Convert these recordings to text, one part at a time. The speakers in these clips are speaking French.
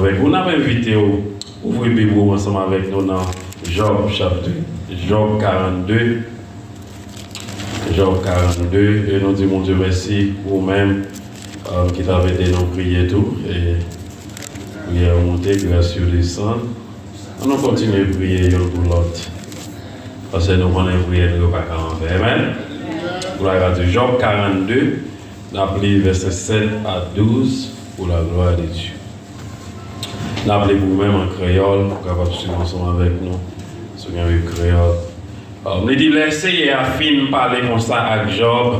avec vous. On a invité à ouvrir la Bible ensemble avec nous dans Job chapitre Job 42. Job 42. Et nous disons, mon Dieu, merci pour vous-même qui t'avait aidé nous prier tout. Et prière monter, grâce descendre. On continue à prier pour l'autre. Parce que nous connaissons prier de pas 40. Amen. Pour la grâce de Job 42, nous appelons verset 7 à 12 pour la gloire de Dieu. Nous appelons vous-même en créole, pour capable de suivre ensemble avec nous. Souvenez le créole. Nous dit laissez à fin parler comme ça avec Job.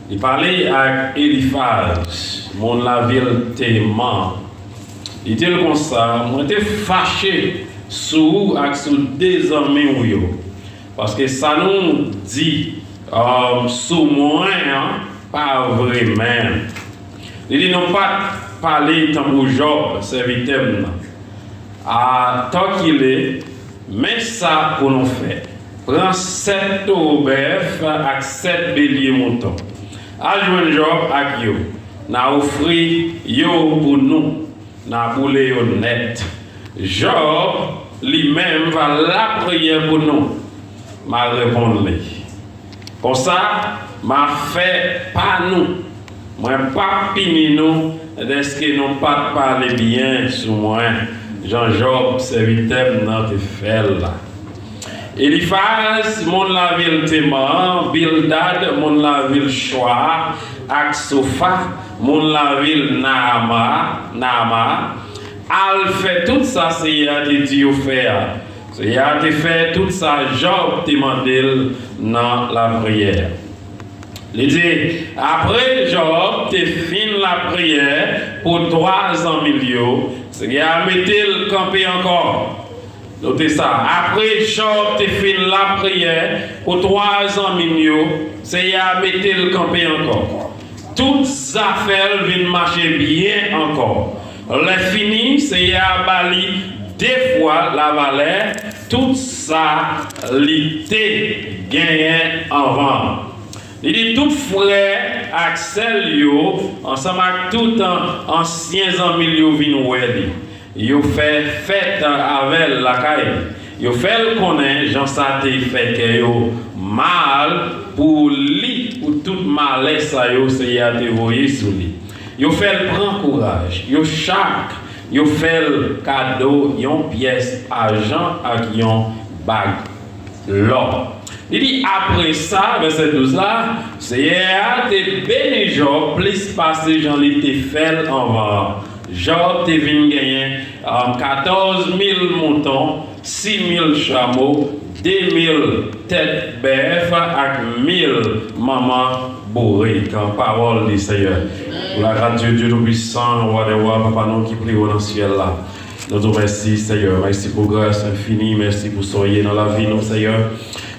Il parlait avec Eliphaz, mon la ville Téman. Il dit comme ça, moi j'étais fâché sur des amis. Parce que ça nous dit, sous moi, pas vraiment. Il dit non pas parler tant pour Job, serviteur. Tant qu'il est, mais ça pour nous faire. Prends 7 bœufs avec 7 béliers moutons. Ajoute Job avec yo. N'a offri yo pour nous. N'a boulé yo net. Job lui-même va la prière pour nous. M'a répondu. Comme ça, m'a fait pas nous. Moi pas pini nous. Est-ce que nous pas parler bien sur moi? Jean-Job, serviteur, notre fait là. Eliphaz, mon la ville Téman, Bildad, mon la ville Shoa, Aksofa, mon la ville Naama, al fait tout ça, c'est à Dieu faire. C'est à fait tout ça, Job demandé dans la prière. Il dit, après Job, tu finis la prière pour 3 ans milieu, c'est à mettre le camper encore. Notez ça. Après Job, tu finis la prière pour 3 ans milieu, c'est à mettre le camper encore. Toutes les affaires viennent marcher bien encore. Le fini, c'est à bali 2 fois la valeur, tout ça, l'été gagné avant. Il dit tout frère Axel yo ensemble avec tout ancien amis yo vinn wèli. Yo fait fête avec la caille. Yo fait le connaît Jean ça te fait que yo mal pour lui ou tout malais ça yo c'est y a te voyer sur lui. Yo fait le prend courage. Yo chaque yo fait le cadeau yon pièce argent avec yon bague l'or. Il dit après ça, verset 12 là, c'est à te béni Job, plus passer Jean l'été fait en va. Job te vient gagner 14 000 moutons, 6 000 chameaux, 2 000 têtes bœufs avec 1000 mamans bourrées. Quand parole du Seigneur. Pour la grâce de Dieu Tout-Puissant, roi des rois, papa nous qui prie dans le ciel là. Nous te remercions Seigneur, merci pour grâce infinie, merci pour soyez dans la vie, nous Seigneur.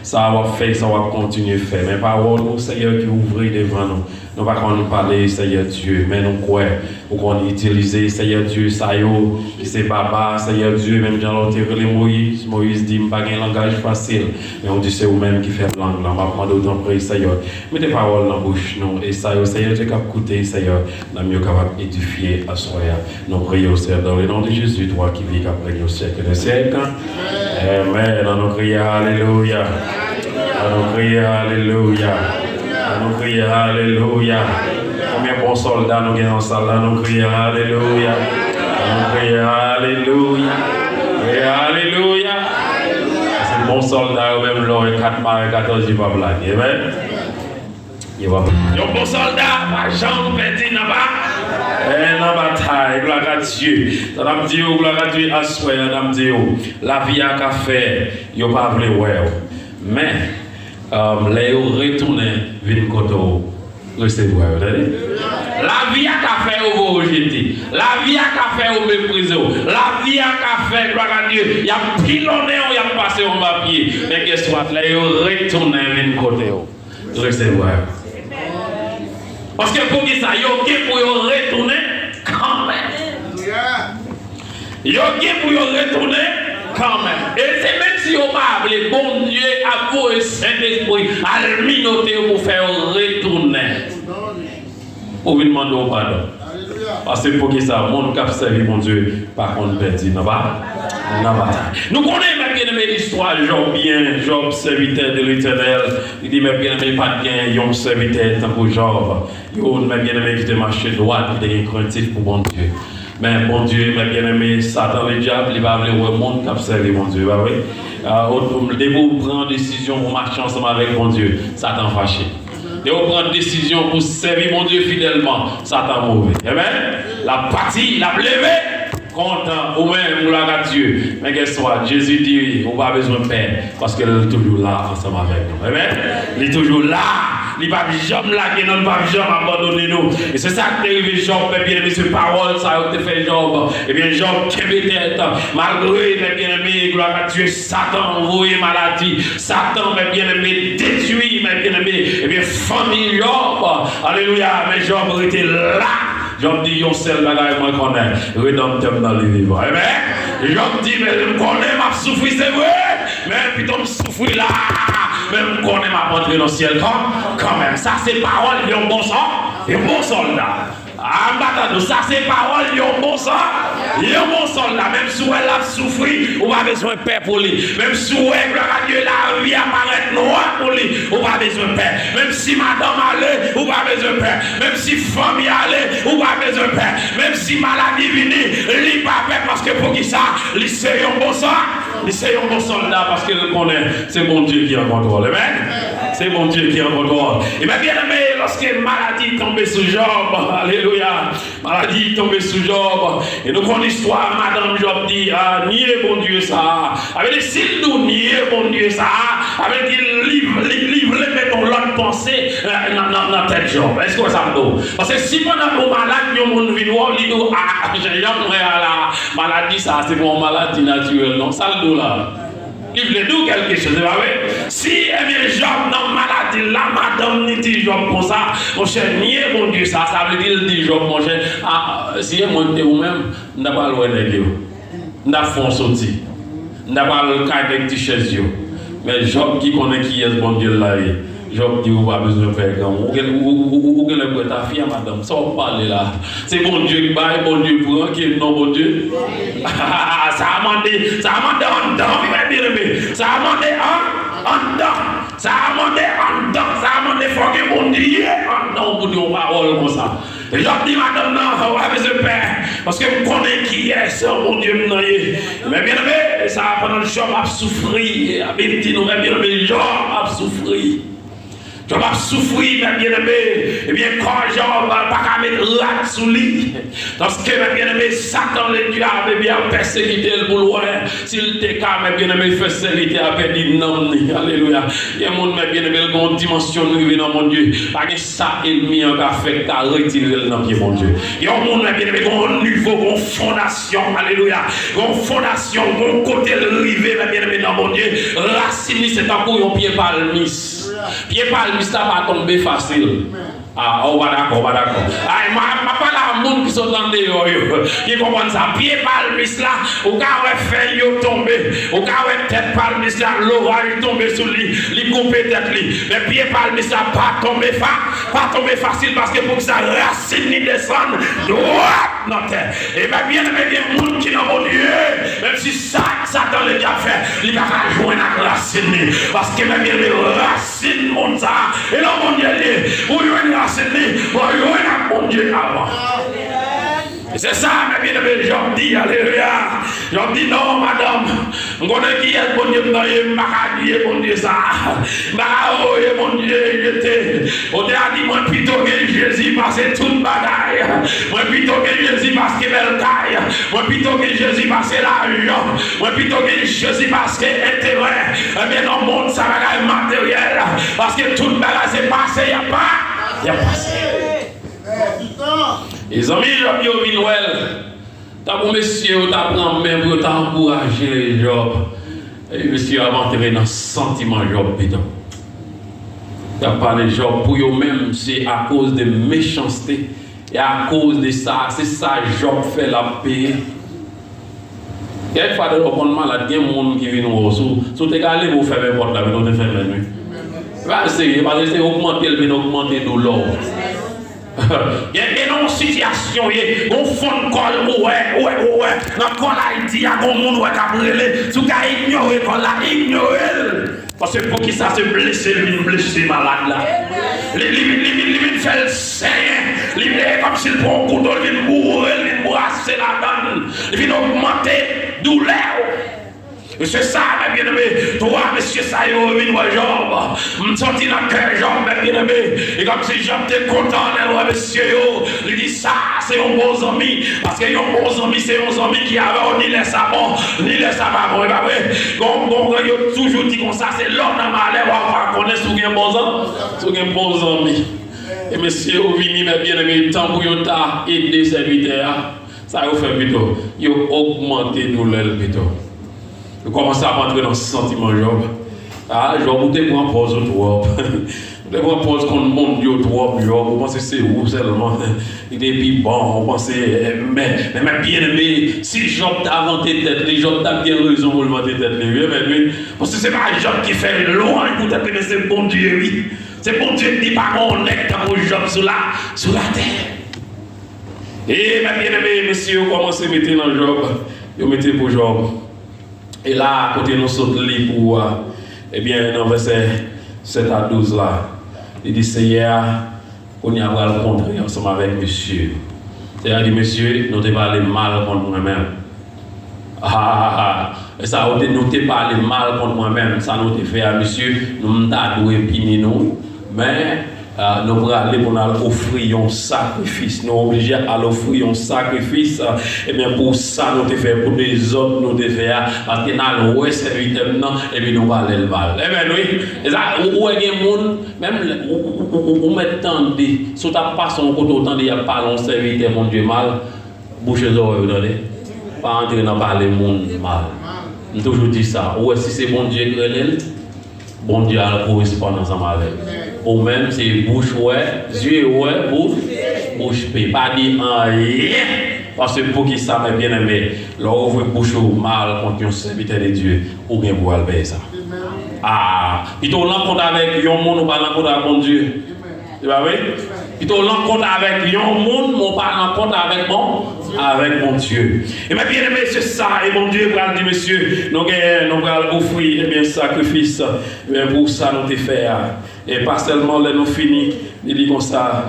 Ça va faire, ça va continuer à faire. Mais parole, nous, Seigneur, qui ouvre devant nous. Nous ne pouvons pas parler, Seigneur Dieu, mais nous croyons, pour qu'on utilise, Seigneur Dieu, ça y est, c'est Baba, Seigneur Dieu, même Jean-Lothé, Moïse. Moïse dit, je n'ai pas un langage facile. Mais on dit, c'est vous-même qui fait langue. Là, je demande autant prier, Seigneur. Mettez parole dans la bouche, nous. Et ça, Seigneur, tu es capable d'écouter, Seigneur. Nous sommes capables d'édifier à soi. Nous prions, Seigneur, dans le nom de Jésus, toi qui vis après au siècle des siècles. Amen. Nous crions, Alléluia. Nous crions, Alléluia. Nous crions, Alléluia. Combien de bons soldats nous avons en salle là? Nous crions, Alléluia. Nous crions, Alléluia. Et Alléluia. C'est bon soldat, même l'or et 4 par 14, il va blaguer. Amen. Il va blaguer. Un bon soldat, pas jambe petit, n'a pas. Et dans la bataille, gloire à Dieu. Dans la Dieu, gloire à Dieu, à soi, dans Dieu. La vie à café, il n'y a pas voulu voir. Mais, les retournés, viennent côté recevoir. La vie à café au rejeter. La vie à café au mépriser. La vie à café, gloire à Dieu. Il y a pilonné, il y a passé au papier. Mais qu'est-ce que les retournés, viennent côté recevoir. Parce que pour dire ça, il y a pour retourner quand même. Il y a pour retourner quand même. Et c'est même si on parle, le bon Dieu a vous et Saint-Esprit à le minoter pour faire retourner. Pour lui demander au pardon. Parce que pour qui ça, le monde qui a servi mon Dieu, par contre, perdu. Non, pas? Nous connaissons bien aimé l'histoire de Job bien, Job serviteur de l'Éternel. Il dit, mais bien aimé, pas de gain, il y a un serviteur tant que Job. Il y a bien aimé qui te marché droit, qui était craintif pour mon Dieu. Mais bon Dieu, mais bien aimé, Satan, le diable, il va vouloir le monde qui a servi mon Dieu. Bah oui. Dès que vous prenez une décision pour marcher ensemble avec mon Dieu, Satan fâché. Dès que vous prenez une décision pour servir mon Dieu fidèlement, Satan mauvais. Amen. La partie, la levé. Content ou même ou la Dieu. Mais qu'est-ce que Jésus dit, on n'a pas besoin de paix parce qu'il est toujours là ensemble avec nous. Amen. Il est toujours là. Il n'est pas jamais là, il n'est pas jamais abandonné nous. Et c'est ça qui est arrivé, Job, mais bien aimé, ce parole, ça a été fait Job. Et bien, Job, qui est tête, malgré, mais bien aimé, gloire à Dieu, Satan envoyé maladie. Satan, mais bien aimé, détruit, mais bien aimé, et bien, famille Job. Alléluia, mais Job était là. Job dit, yon seul bagaille, moi connais, rédempteur dans le vivant. Amen. Job dit, mais je connais, m'a souffri, c'est vrai, mais plutôt me souffrir là, mais je connais, m'a rentré dans le ciel quand même. Ça, c'est parole, il y a un bon sang, il y a un bon soldat. Ah, ça, c'est parole, il y a un bon sang, il y a un bon soldat. Même si elle a souffert, on n'a pas besoin de paix pour lui. Même si elle, gloire à Dieu, la vie apparaît noire pour lui, on n'a pas besoin de paix. Même si madame allait, on n'a pas besoin de paix. Même si famille allait, on n'a pas besoin de paix. Même si maladie venait, il n'a pas paix parce que pour qui ça, il c'est un bon sang. C'est un bon soldat parce qu'il connaît, c'est mon Dieu qui est en contrôle. Amen. C'est mon Dieu qui est en contrôle. Et bien, bien aimé, lorsque maladie tombait sous Job, alléluia, maladie tombait sous Job, et nous connaissons l'histoire, Madame Job dit, niez mon Dieu ça. Avec les s'il nous nier mon Dieu ça, avec des livres, mettons l'autre pensée dans la tête Job. Est-ce que ça me dit? Parce que si pendant nos malades, nous avons une vie, nous disons, j'ai la maladie, ça, c'est mon maladie naturelle. Non, ça le là. Il voulait nous quelque chose, pas vrai? Si bien Job dans maladie, la madame ni dit Job comme ça, mon cher, nier mon Dieu, ça veut dire dit Job, mon cher, si vous montez vous-même, vous n'avez pas le droit de dire. Vous n'avez pas sorti. Vous n'avez pas le cas avec des chaises. Mais Job qui connaît qui est ce bon Dieu là, Job dit, vous n'avez pas besoin de faire comme vous. Vous avez le ta fille, madame, ça va parler là. C'est bon Dieu qui baille, bon Dieu pour qui est non bon Dieu. Ça a demandé en dedans, bien aimé. Ça a demandé en dedans. Ça a demandé en dedans. Ça a demandé faut que bon Dieu en dedans pour dire une parole comme ça. Et Job dit, madame, non, vous avez besoin de paix. Parce que vous connaissez qui est, c'est mon Dieu. Mais bien aimé, ça a pendant le Job a souffri. Avec dit, nous, bien aimé, Job a souffri. Job a souffri, mes bien-aimés. Eh bien, quand Job n'a pas mettre la sous lui, parce que, mes bien-aimés, Satan, le diable, bien persécuté le boulot. S'il était calme, mes bien-aimés, fait serviteur avec des noms. Alléluia. Il y a un monde, mes bien-aimés, qui a une dimension de dans mon Dieu. Parce que ça, ennemi, en a fait, qui a retiré le nom de mon Dieu. Il y a un monde, mes bien-aimés, qui a un niveau, une fondation. Alléluia. Une fondation, un côté rivé, mes bien-aimés, dans mon Dieu. Racine, c'est encore un pied palmis. Pied palmis, ça va tomber facile. Ah, on va d'accord, on va d'accord. Ah, je ne parle pas à monde qui sont dans des qui comprennent ça. Pied palmis là, au cas où fait yo tomber, au cas où tête palmis là, l'orage tomber sur lui, il coupe tête lui. Mais pied palmis là, pas tomber facile parce que pour que ça racine ni descende droit dans terre. Et bien aimé, il y a des gens qui n'ont pas Dieu, même si Satan le déjà fait, il va pas joindre la racine parce que même il y a des racines monde ça et là mon Dieu pour mon Dieu avant. Et c'est ça, mes bien-aimés, Job dit, alléluia. Job dit, non, madame, je connais qui est bon Dieu, je ne bon Dieu ça. Mon Dieu, j'étais. On a dit, moi, plutôt que Jésus passe toute bagaille. Moi, plutôt que Jésus passe que belle caille. Moi, plutôt que Jésus passe l'argent. Moi, plutôt que Jésus passe que intérêt. Eh bien, dans le monde, ça va être matériel. Parce que toute bagaille, c'est passé, il n'y a pas. Il y a passé. Les amis, Job, yo Noël. T'as bon monsieur, t'as pris même pour t'encourager Job. Et monsieur a entré dans le sentiment Job, putain. T'as parlé Job pour eux-mêmes, c'est à cause de méchanceté. Et à cause de ça, c'est ça Job fait la paix. Quelquefois, de l'opon malade, il y a des gens qui viennent au sous. Si tu es allé pour faire n'importe quoi, tu te fais la nuit. Va essayer, parce que c'est augmenter le bien, augmenter le dollar. Il y a une situation, il y a un fond de col, ouais, dans le col Haïti, il y a un monde qui a brûlé, si vous ignorez le col là, ignorez. Parce que pour qui ça se blesser, blessé malade là. Il fait le sein, il est comme s'il prend un couteau, il mourir, il brasser la donne, il vient augmenter douleur. Et c'est ça, mes bien-aimés. Toi, monsieur, ça y est, une Job. Je me sens dans le cœur, Job, mes bien-aimés. Et comme si Job était content, monsieur, il dit ça, c'est un bon ami. Parce que un bon ami, c'est un ami qui avait ni les savons, ni les savons. Et bien, comme il a toujours dit comme ça, c'est l'homme dans ma lèvre, on va connaître si vous avez un bon ami. Si vous avez un bon ami. Et monsieur, vous venez, mes bien-aimés, tant pour vous aider ces serviteurs, ça vous fait plutôt. Vous augmentez nous l'aile plutôt. Vous commencez à rentrer dans ce sentiment, Job. Ah, Job, vous êtes en pause au trop. Vous êtes en pause contre le monde du trop, Job. Vous pensez que c'est où seulement? Il est puis bon, vous pensez, mais bien aimé, si Job t'a inventé tête, les Job t'a bien raison pour le inventer tête, mais lui, parce que c'est pas Job qui fait loin, vous êtes, mais c'est bon Dieu, oui. C'est bon Dieu qui dit pas qu'on est pour Job sur la terre. Et mes bien-aimés, messieurs, vous commencez à mettre dans Job, vous mettez pour Job. Et là, à côté nous saute les pour, eh bien, dans verset 7 à 12 là, il dit, c'est hier qu'on y a rencontré ensemble avec monsieur. C'est-à-dire, il dit, monsieur, nous t'ai parlé mal contre moi-même. Et ça, nous t'ai parlé mal contre moi-même. Ça, nous t'ai fait à monsieur, nous t'avons doué pini nous, mais nous pour aller pour offrir un sacrifice. Nous sommes obligés à offrir un sacrifice. Et bien pour ça, nous te fait pour les autres, nous te fait parce que nous avons serviteur et puis nous allons le val. Eh bien oui, et ça, où est le monde, même où met tant de, si tu as pas son côté autant de, il n'y a pas long serviteur, mon Dieu, mal, bouche les oreilles, vous donnez, pas entrer dans parler monde mal. Je toujours dit ça. Ou si c'est bon Dieu qui est bon Dieu a correspondre ensemble avec. Ou même c'est bouche ouais, yeux ouais, bouche paix. Pas dit rien. Parce que pour qui ça, mes bien-aimés, leur ouvre bouche mal contre un serviteur de Dieu, ou bien pour aller ça. Ah, puis tu rencontres avec un monde ou pas rencontre avec mon Dieu. Tu vois, oui? Puis tu rencontres avec un monde ou pas rencontre avec mon Dieu. Et mes bien-aimés, c'est ça. Et mon Dieu va dire, monsieur, nous allons offrir un sacrifice. Mais pour ça, nous te faire. Et pas seulement là nous finissons, il dit comme ça,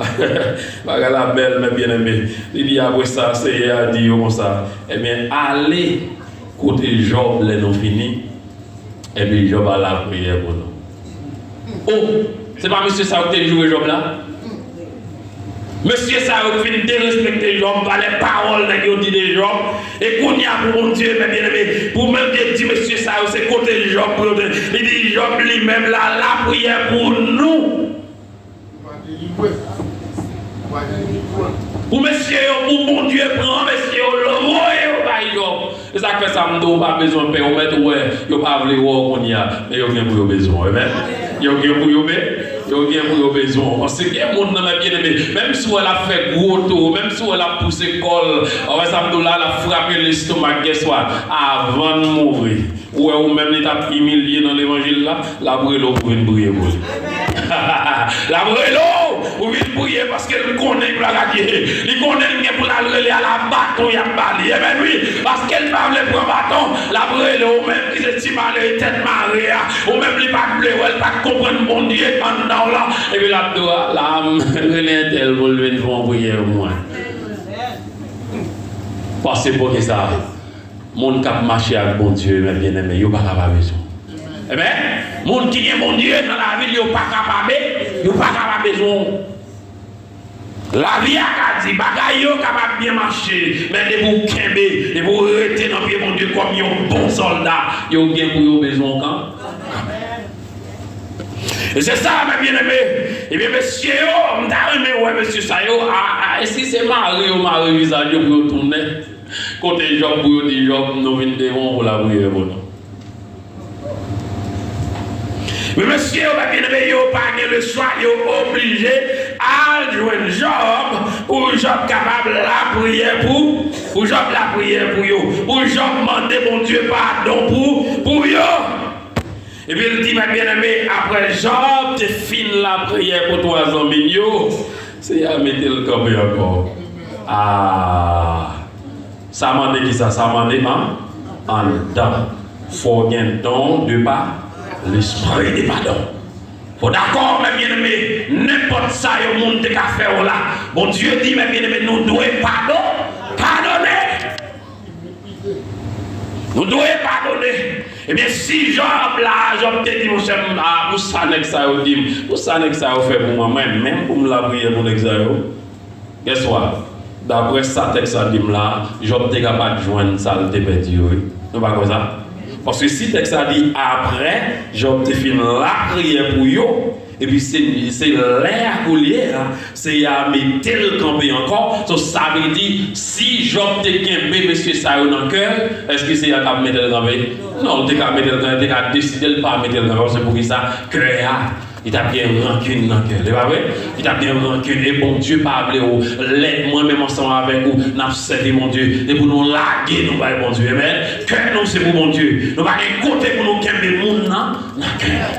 la belle, mes bien-aimés, il dit après ça, c'est à dire comme ça, eh bien, allez côté Job, là nous finissons, et puis Job a la prière pour nous. Oh, c'est pas monsieur ça qui a joué Job là? Monsieur ça a fini de respecter Job par les paroles que dit de Job, et qu'on y a pour mon Dieu, mes bien-aimés, pour même dire monsieur ça, c'est côté Job, il dit Job lui-même là, la prière pour nous. Pour monsieur, pour mon Dieu, prend monsieur, le roi et Job. Et ça fait ça, nous pas besoin de payer, on met ouais, il pas voulu voir qu'on y a, mais il vient pour besoin, amen. Il vient pour besoin. Parce que les gens n'a bien aimé, même si elle a fait gros tour, même si elle a poussé col, on va s'amener là, elle a frappé l'estomac, qu'est-ce soit, avant de mourir. Ou même l'état humilié dans l'évangile là, la brûle pour une brûler pour lui. La brûle pour une brûler parce qu'elle connaît pour la Dieu. Il connaît pour la brûler à la bâton, il y a balé. Eh bien oui, parce qu'elle parle pour un bâton, la brûle ou même qui s'estime à la tête marée, ou même les pas bleu, elle pas comprendre mon Dieu en dedans là. Et puis là, l'âme, elle est pour lui une fois brûler au moins. Parce que pour que ça. Mon cap marché avec bon Dieu, mes bien-aimés, il n'y a pas capable besoin. Eh bien, mon qui est bon Dieu dans la vie, il n'y a pas capable besoin. La vie a dit, bagaille yo capable bien marcher, mais de vous kembe, de vous rester dans le pied mon Dieu comme un bon soldat, il y a bien pour besoin quand. Et c'est ça, mes bien-aimés. Et bien, monsieur, on t'a aimé, ouais, monsieur, ça yo, et si c'est Marie, visage pour tourner. Côté Job, pour dire Job, nous venons devant pour la prière pour nous. Mais monsieur, bien aimé, il n'y a pas le choix, il est obligé à jouer Job pour Job capable la prière pour Job la prière pour yo. Pour Job demander mon Dieu pardon pour yo. Et puis il dit, ma bien-aimé, après Job, tu finis la prière pour 3 hommes, C'est à mettre le campé encore. Ah, ça m'a dit qui ça m'a dit en dedans. Faut gagner don de pas l'esprit de pardon. Faut d'accord, mes bien-aimés, n'importe ça, le monde qui a fait là. Bon Dieu dit, mes bien-aimés, nous devons pardonner. Nous devons pardonner. Eh bien, si Job là, Job te dit, mon cher, pour ça, pour ça, fait pour moi-même, même pour me la prier pour l'examen. Qu'est-ce que d'après ça, texte ça dit là, Job te capable de joindre ça, le te perdu. Nous pas comme ça. Parce que si texte ça dit après, Job te fait la prière pour yo. Et puis c'est l'air coulier, c'est à mettre le camper encore. So, ça veut dire, si Job te kembe, monsieur ça dans le cœur, est-ce que c'est à mettre le camper? Non, tu as mettre le camper, tu as décidé de ne pas mettre le camper. C'est pour qui ça? Cœur, il t'a bien rancune dans le cœur. C'est pas vrai? Il t'a bien rancune. Et bon Dieu, pas appelé ou moi-même ensemble avec vous, nous avons servi mon Dieu. Et pour nous laguer, nous allons bon Dieu. Amen. Cœur, nous, c'est pour mon Dieu. Nous allons côté pour nous kembe le monde dans le cœur.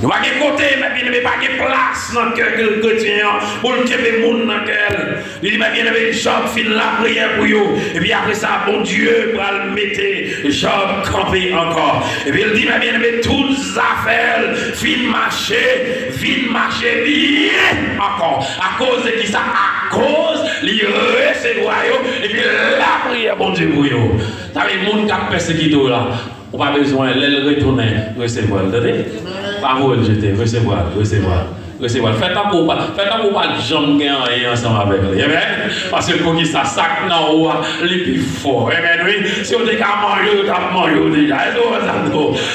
Nous n'avons pas côté, mais bien pas de place dans le cœur de chrétien pour le kembe monde dans le cœur. Il dit, mais bien aimé, Job fin la prière pour vous. Et puis après ça, bon Dieu va le mettre, Job camper encore. Et puis il dit, mais bien aimé, toutes les affaires fin marcher bien encore. À cause de qui ça? À cause, il recevoir et puis la prière, bon Dieu pour vous. Ça veut dire, le monde qui a persécuté là. On n'a pas besoin de retourner, recevoir. Parole, j'étais, recevoir. Faites un coup, pas de jambes gagner ensemble avec lui. Parce que pour qui ça sac dans les plus forts. Oui, si on est qu'à manger, on a mangé déjà.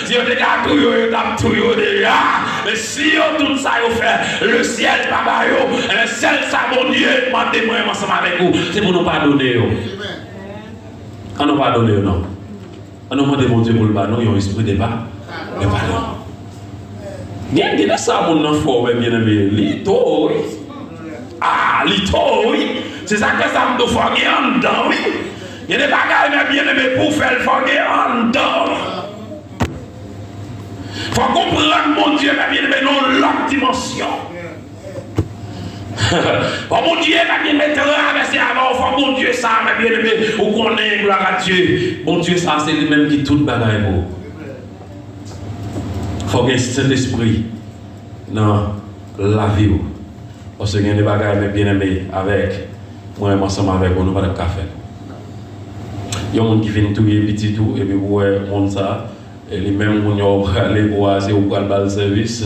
Si on est qu'à tout, on a tout déjà. Mais si on tout ça, on fait le ciel, papa, le ciel, ça, mon Dieu, demandez-moi ensemble avec vous. C'est pour nous pardonner. On nous pardonner, non. On nous demande mon Dieu pour le pardon, il y a un esprit de pardon. Il y a ça, mon enfant, bien aimé. Lito, oui. Ah, lito, oui. C'est ça que ça me doit faire en dedans, oui. Il y a des bagages, bien aimé, pour faire le faire en dedans. Il faut comprendre, mon Dieu, bien aimé, dans l'autre dimension. Oh mon Dieu, bien aimé, traverser avant, faut mon Dieu, ça, bien aimé, ou qu'on est, gloire à Dieu. Mon Dieu, ça, c'est lui-même qui tout bagaille pour. Il faut que cet esprit dans la vie. Parce qu'il y a des bagages bien aimés avec moi, ensemble avec nous, nous pas de café. Il y a des gens qui viennent tout petit tout, et puis vous voyez, ça, et les mêmes qui ont aller voir, c'est au le service.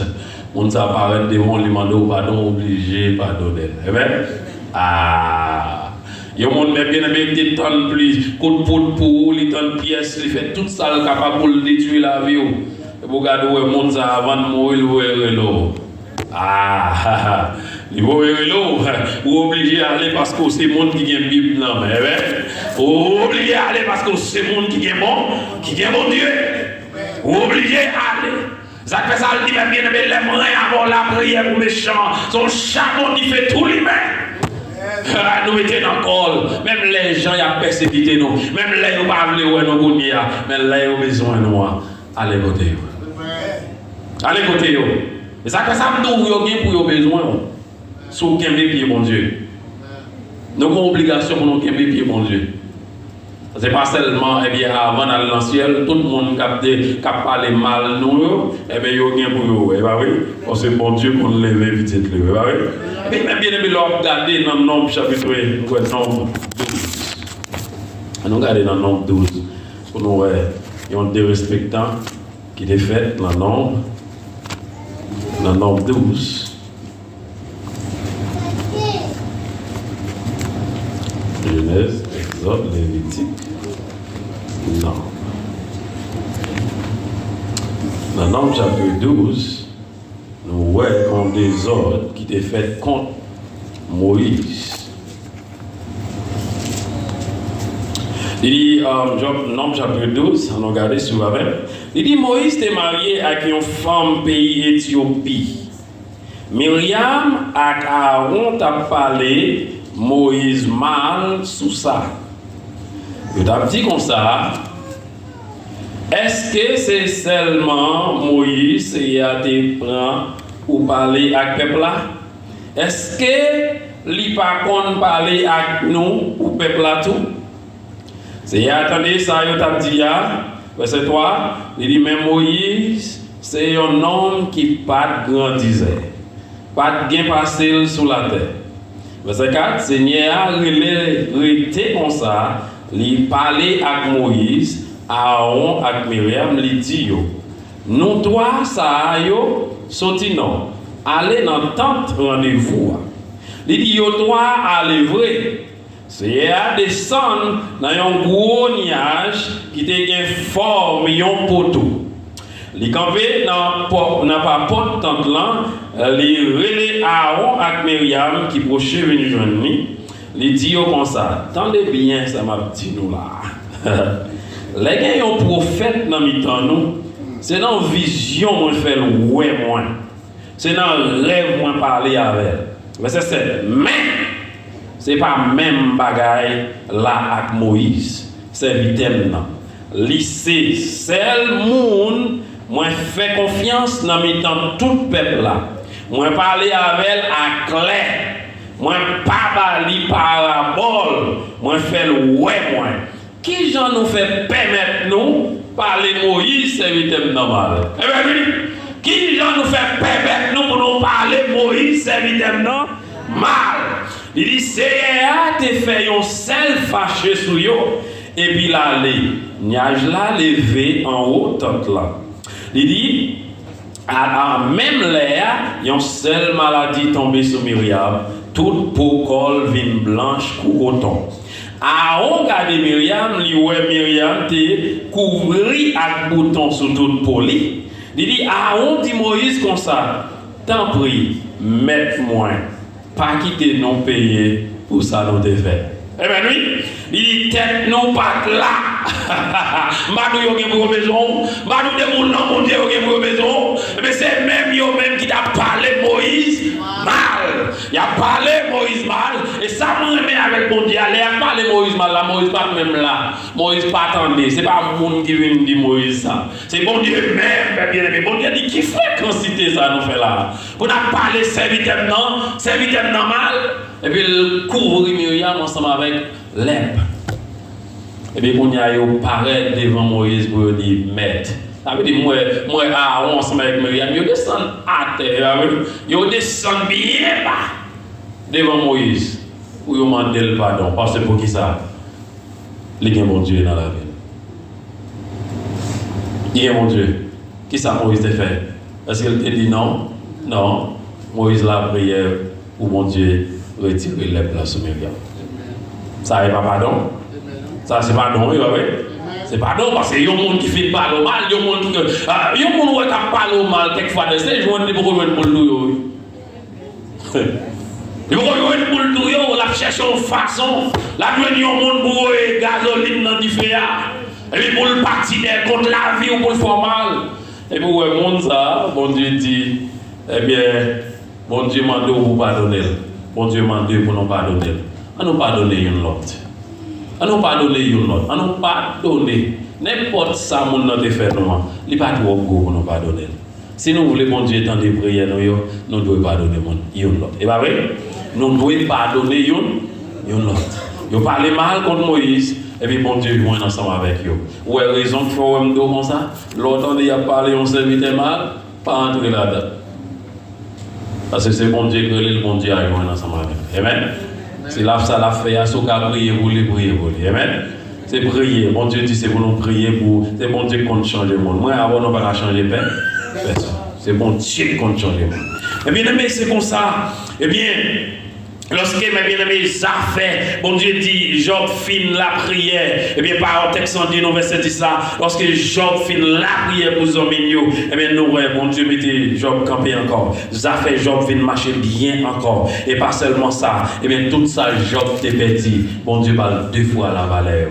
On ça apparaît devant les mandats, pardon, obligé, pardonner. Amen. Ah. Il y a des gens qui bien aimé, qui tonnent plus, coup de poudre pour les tonnes pièces, ils font tout ça capable pour détruire la vie. Et vous regardez où monde ça avant de mourir, vous ah, il faut vous obligé à aller parce que c'est le monde qui a une Bible. Non, mais vous obligé à aller parce que c'est le monde qui est bon Dieu. Vous obligé à aller. Ça fait ça, il dit, bien aimé, les moyens avant la prière pour méchants. Son chameau qui fait tout lui-même. Nous mettons dans le col. Même les gens qui ont persécuté nous. Même les gens qui ont voulu nous goûter. Même les gens qui ont besoin de nous. Allez côté. Allez côté. Et ça fait ça, nous avons besoin. Sous qu'un pied, mon Dieu. Nous avons obligation pour nous qu'un pied, mon Dieu. C'est pas seulement, eh bien, avant d'aller dans le ciel, tout le monde qui a parlé mal nous, eh bien, il y a rien pour nous, eh bien, oui. Parce que bon Dieu, pour nous lever vite, eh bien, oui. Mais même bien, nous regardons dans le nombre chapitre, nombre 12. Nous regardons dans le nombre 12. Pour nous, il y a des respectants qui étaient faits dans le nombre 12. Genèse, Exode, Lévitique. Non. Dans le nombre chapitre 12, nous voyons des ordres qui étaient faits contre Moïse. Il dit, nombre chapitre 12, on a regardé sur la même. Il dit, Moïse était marié avec une femme pays Éthiopie. Myriam et Aaron t'a parlé Moïse mal sous ça. Je t'ai dit comme ça. Est-ce que c'est seulement Moïse qui a été pris ou parler avec le peuple là? Est-ce que li pas qu'on parler avec nous ou peuple là tout? C'est attendez ça yo t'a dit verset 3, il dit même Moïse c'est un homme qui pas grandisait, pas de gain passé sur la terre. Verset 4, Seigneur a relé comme ça, il parlait avec Moïse, Aaron avec Myriam, il dit yo, nous toi ça yo sorti non, allez dans tente rendez-vous. Il dit yo toi allez vrai. C'est à descendre dans un gros nuage qui te forme un poteau. Les campé dans pas porte tente là, les relais Aaron avec Myriam qui proche venir joindre lui, les dit comme ça. Tendez bien ça m'a dit nous là. Les gars un prophète dans mi-temps nous, c'est dans vision moi faire ouais moi. C'est dans rêve moi parler avec. Mais c'est mais c'est pas même bagaille là avec Moïse. C'est vitem nan. Lycée, seul monde moi fait confiance dans mes temps tout peuple là. Moi parler avec elle à clair. Moi pas bali parabole. Moi fait ouais moi. Qui j'en nous fait permettre nous parler Moïse c'est vitem normal. Eh bien oui. Qui j'en nous fait permettre nous pour nous parler Moïse c'est vitem non mal. Il dit, Seigneur, te fait un sel fâché sur yo, et puis là, les nuages là, levé en haut, tout là. Il dit, même l'air, il y a une seule maladie tombée sur Myriam, toute peau colle, vine blanche, coton. Aaron regarde Myriam, lui ouais Myriam te couvri avec bouton sur toute peau. Il dit, Aaron dit Moïse comme ça, t'en prie, mette-moi. Pas quitter non payé pour ça nous fait. Eh bien oui, il dit tête non pas là. Madou yo gen pour maison, madou de moun nan mon Dieu yo gen pour maison, mais c'est même yo même qui t'a parlé Moïse mal. Il a parlé Moïse mal et ça me remet avec mon Dieu, il a parlé Moïse mal là, Moïse pas même là. Moïse pas attendé, c'est pas moun qui vient dire Moïse ça. C'est bon Dieu même bien aimé. Bon Dieu dit qui fréquentité ça nous fait là. Pour n'a parler serviteur normal et puis il couvre Myriam ensemble avec l'herbe. Et puis on y a eu paraître devant Moïse pour dire maître. Ça veut dire moi Aaron ensemble avec Myriam, ils descendent à terre, ils descendent bien bas devant Moïse pour lui demander le pardon. Parce que pour qui ça? Il y a mon Dieu dans la vie. Il y a mon Dieu. Qui ça Moïse a fait? Est-ce qu'il te dit non? Non. Moïse l'a prié pour mon Dieu retirer les places sur Myriam. Ça n'est pas pardon? Ça c'est pardon, oui, oui. C'est pardon parce qu'il y a des gens qui font parler mal, il y a des gens qui parlent mal quelquefois de ces gens qui vont jouer pour le tout. Ils vont jouer pour le tout, ils cherchent une façon, la douane, ils vont pour gasoline dans le feu, et puis pour le partir contre la vie ou pour le faire mal. Et puis, le monde, ça, bon Dieu dit, eh bien, bon Dieu m'a donné pour pardonner. Bon Dieu m'a donné pour nous pardonner. On nous pardonner une autre. On nous pardonner une autre. On nous pardonner. N'importe ça, mon notre fait, il n'est pas trop gros pour nous pardonner. Si nous voulons, bon Dieu, tant de prières, nous devons pardonner une autre. Et bien, nous devons pardonner une autre. Ils parlent mal contre Moïse. Et puis, bon Dieu, ils vont ensemble avec eux. Ou est raison qu'il faut me dire comme ça. L'autre, il a parlé, on serviteur mal, pas entrer là-dedans. Parce que c'est bon Dieu que le bon Dieu a eu ensemble avec. Amen. C'est là ça l'a fait, il faut prier pour lui. Amen. C'est prier. Bon Dieu dit c'est pour nous prier pour. C'est bon Dieu qui compte changer le monde. Moi, avant, nous ne pas changer personne. C'est bon Dieu qui compte changer le monde. Et bien, mais c'est comme ça. Eh bien. Lorsque mes bien-aimés a fait, bon Dieu dit, Job fin la prière, et bien par un texte en dit, nous verset 10 là, lorsque Job fin la prière pour les hommes, et bien nous, bon Dieu mettez Job campé encore. Ça fait Job fin marcher bien encore. Et pas seulement ça, et bien tout ça, Job t'est perdu. Bon Dieu parle 2 fois la valeur.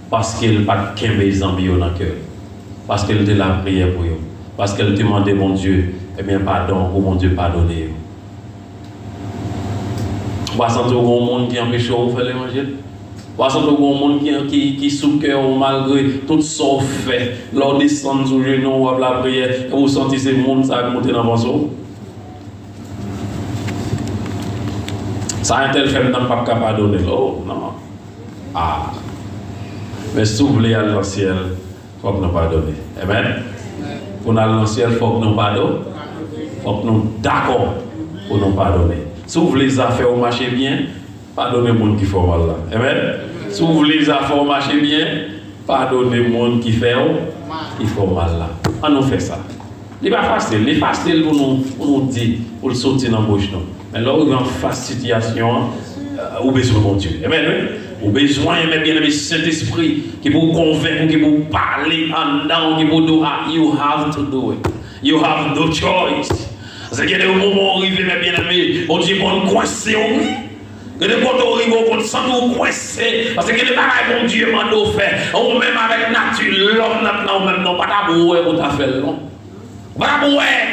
Parce qu'il n'a pas qu'un les ambies dans le cœur. Parce qu'il était la prière pour eux. Parce qu'elle demandait, bon Dieu, et bien pardon, pour mon Dieu pardonner. Vous sentez un monde qui empêche de faire l'évangile. Vous sentez un monde qui sous cœur malgré tout ce qu'on fait. Lors descendre sur les genoux ou la prière, et vous sentez ces monde qui monter dans votre Ça un tel fait n'a pas capable donner. Oh non. Ah. Mais si vous voulez aller dans le ciel, il faut que nous pardonner. Amen. Pour aller dans le ciel, il faut que nous pardonner. Il faut que nous d'accord pour nous pardonner. Si vous voulez les affaires marcher bien, pardonnez les gens qui font mal là. Amen. Si vous voulez les affaires marcher bien, pardonnez les gens qui font mal là. On nous fait ça. Ce n'est pas facile. C'est facile pour nous dire, pour le sortir dans la bouche. Mais là, où il y a une face situation, ou besoin de mon Dieu. Amen. Ou besoin, mais bien aimé, Saint-Esprit qui vous convainc, qui vous parler en dedans, qui vous dire, you have to do it. You have no choice. C'est qu'il y a des moments où arrivé, mais bien aimé, on dit qu'on coincé, oui. Que des fois, on arrive, on sent qu'on coincé. Parce que les bagages, mon Dieu, m'a fait. Ou même avec nature, l'homme, maintenant, même non, pas d'abord, pour ta faire, non. Pas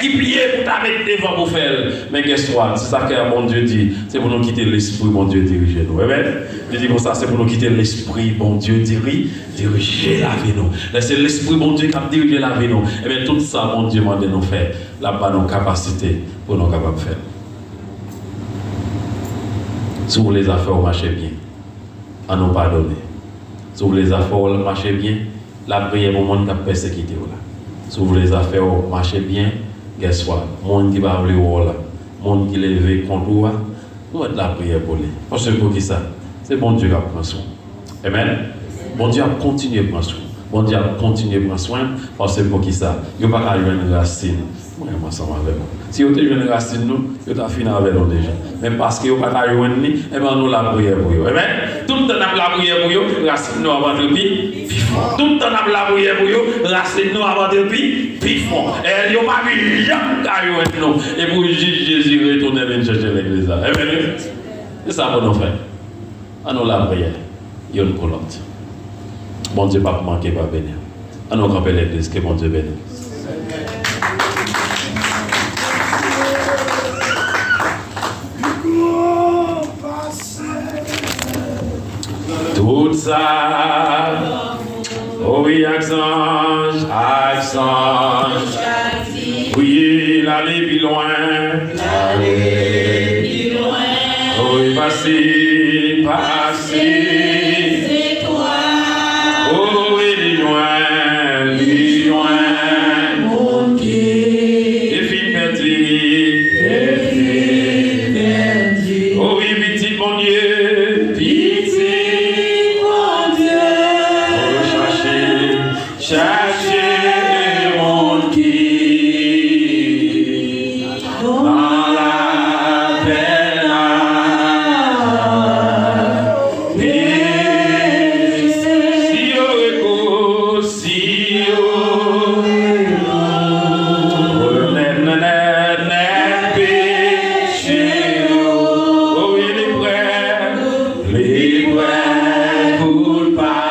qui plie pour ta mettre devant pour faire. Mais qu'est-ce que c'est ça que mon Dieu dit. C'est pour nous quitter l'esprit, mon Dieu, diriger nous. Amen. Je dis comme ça, c'est pour nous quitter l'esprit, mon Dieu, diriger la vie nous. C'est l'esprit, mon Dieu, qui a dirigé la vie nous. Et bien tout ça, mon Dieu, m'a nous faire. Là-bas, nos capacités pour nous capables de faire. Si vous les affaires marchent bien, à nous pardonner. Si vous les affaires marchent bien, la prière pour le monde qui a persécuté. Si vous les affaires marchent bien, guess what? Le monde qui va aller au là, le monde qui lève contre vous, nous mettons la prière pour lui. Parce que pour qui ça? C'est bon Dieu qui prend soin. Amen. Bon Dieu a continué à prendre soin. Bon Dieu a continué à prendre soin. Parce que pour qui ça? Il n'y a pas qu'à une racine. Moi, ensemble avec nous. Si vous avez une racine, vous avez fini avec nous déjà. Mais parce que vous n'avez pas une racine, eh bien, nous la prière pour vous. Amen. Tout le temps, nous la prière pour vous, racine nous avant de puis. Tout le temps, nous la prière pour vous, racine nous avant de puis. Et vous n'avez pas vu jamais qu'à nous. Et pour Jésus retourner venir chercher l'église. Amen. C'est ça pour nous faire. À nous la prière. Il y a une pour l'autre. Bon Dieu, pas manquer, pas bénir. À nous camper l'église, que bon Dieu bénisse. Tout ça, oh oui, accent, oui, l'aller plus loin, oh oui, passer, c'est toi, oh oui, loin, mon Dieu, et fin petit, oh oui, petit, mon Dieu, petit. Cherchez mon qui dans la peine. Si on si on n'est péché, oh il est prêt pour le pas.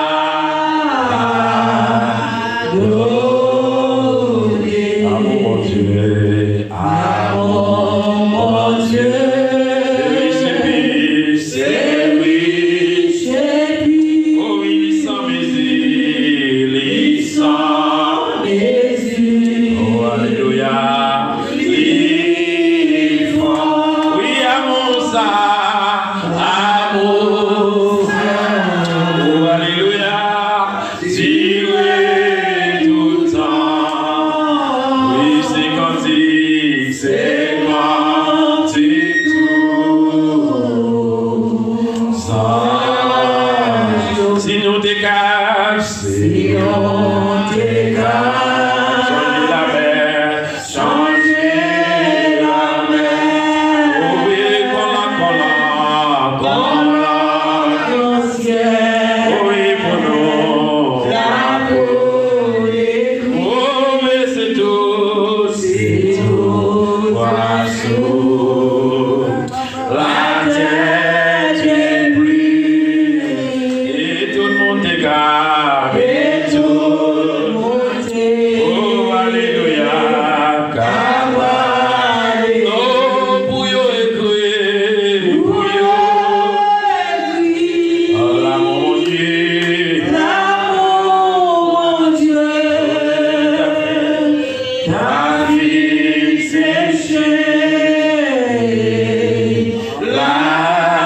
La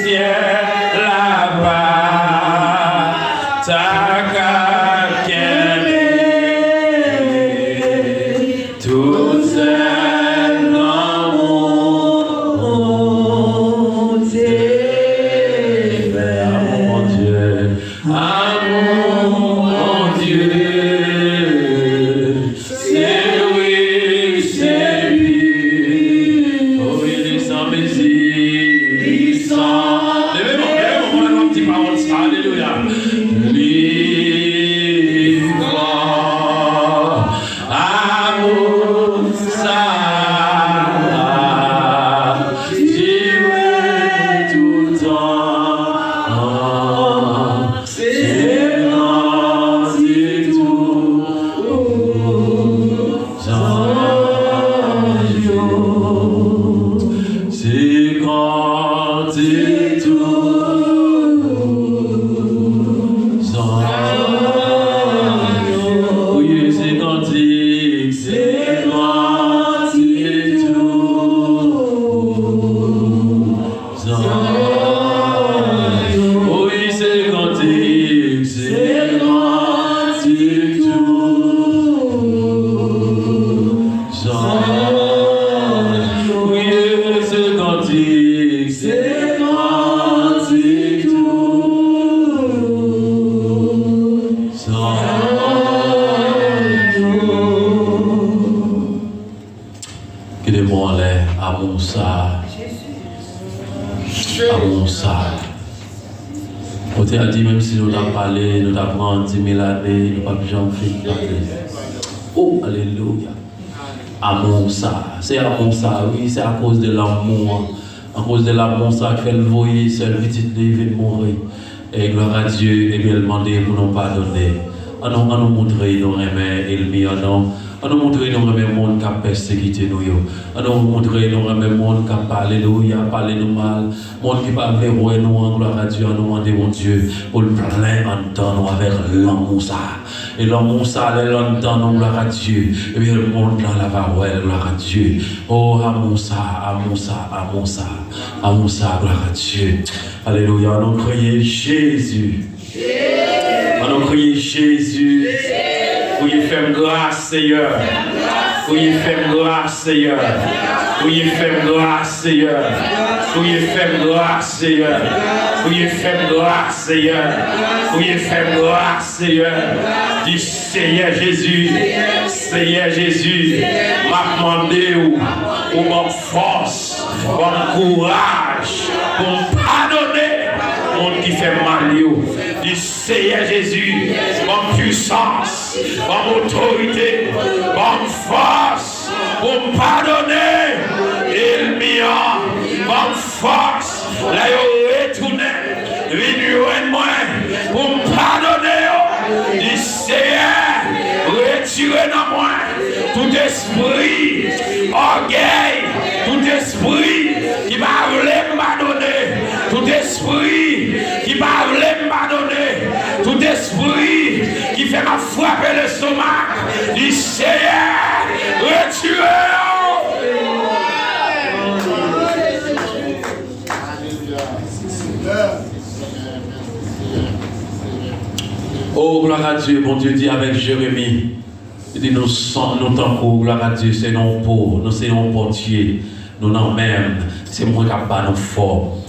ciel là-bas, ta quelqu'un tout seul dans mon Dieu. On a dit même si nous avons parlé, nous avons 10 000 années, nous n'avons pas jamais fait parler. Oh, alléluia. Amour ça. C'est amour ça, oui, c'est à cause de l'amour. À cause de l'amour ça fait le voyer, seul petit livre de mourir. Et gloire à Dieu, et bien demander pour nous pardonner. On nous montrer nos remèdes et le mieux, on nous montrer nos remèdes, le monde qui a persécuté nous. On nous montrer nos remèdes, le monde qui a parlé nous, parlé nous mal. Le monde qui n'a pas vu nous en gloire à Dieu, on nous demande mon Dieu pour le plein entendre avec l'amour ça. Et l'amour ça, l'entendre gloire à Dieu. Et bien le monde là, la parole, gloire à Dieu. Oh, amour ça, amour ça, amour ça, amour ça, gloire à Dieu. Alléluia, on nous crier Jésus. On nous crier Jésus. Pour y faire grâce, Seigneur. Pour y faire grâce, Seigneur. Pour y faire grâce, Seigneur. Pour y faire grâce, Seigneur. Pour y faire grâce, Seigneur. Pour y faire grâce, Seigneur. Dis Seigneur Jésus. Seigneur Jésus. M'a demandé ou mon force, mon courage, pour me pardonner. Monde qui fait mal, dis Seigneur Jésus, mon puissance, mon autorité, mon force, pour me pardonner, il m'y mon force, là il retourne, venu moi, pour me pardonner, dis Seigneur, retirez dans moi tout esprit, orgueil, tout esprit qui m'a voulu m'adonner, tout esprit qui m'a voulu m'adonner, tout esprit qui fait m'a frapper le stomac, du Seigneur, retirez-le. Oh, gloire à Dieu, mon Dieu dit avec Jérémie, il dit nous t'encourons, gloire à Dieu, c'est non pour, nous c'est non portier, nous n'en même, c'est moi qui a pas nos formes.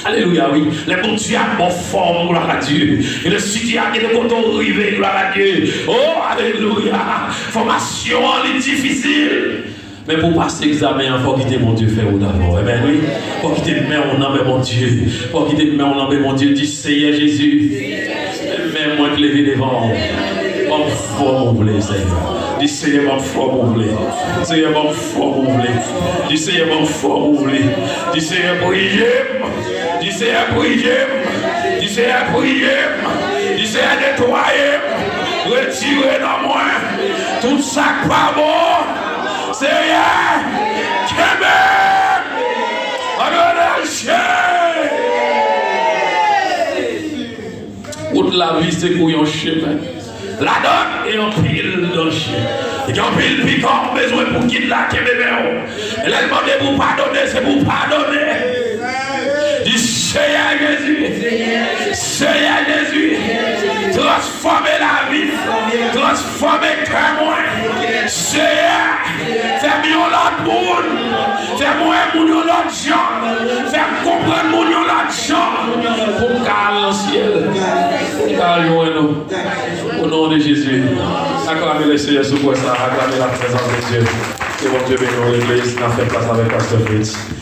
Alléluia, oui. Les bons Dieu a bon forme, gloire à Dieu. Et le site a été content arrivé, gloire à Dieu. Oh, alléluia. Formation, elle est difficile. Mais pour passer l'examen, il faut quitter mon Dieu faire d'abord. Amen, oui. Il faut quitter le main, on en met mon Dieu. Il faut quitter le main, on en met mon Dieu. Dis Seigneur Jésus. Même moi qui lever devant. Mon foi, mon blé, Seigneur. Dis Seigneur, mon foi, mon blé. Seigneur, mon foi, mon blé. Dis Seigneur, mon foi, mon blé. Dis Seigneur, priez. Dis Seigneur, priez. Dis Seigneur, priez. Dis Seigneur, nettoyez. Retirez dans moi tout ça pas bon. Seigneur, qu'aimez. Toute la vie, c'est pour un chemin. La donne et un pile dans le chien. Et quand pile piquant, besoin pour qu'il la qu'aimez. Et là, demandez pour pardonner, c'est pour pardonner. Dis Seigneur Jésus. Seigneur Jésus. Transformer la vie. Transformer témoin. Seigneur. Fais-moi l'autre monde. Fais-moi l'autre gens. Fais-moi comprendre l'autre gens. Pour calmer le ciel. Calme-nous. Au nom de Jésus. Acclamez le Seigneur sous quoi ça. Acclamez la présence de Dieu. Que mon Dieu bénisse l'église. N'a fait place avec Pasteur Fritz.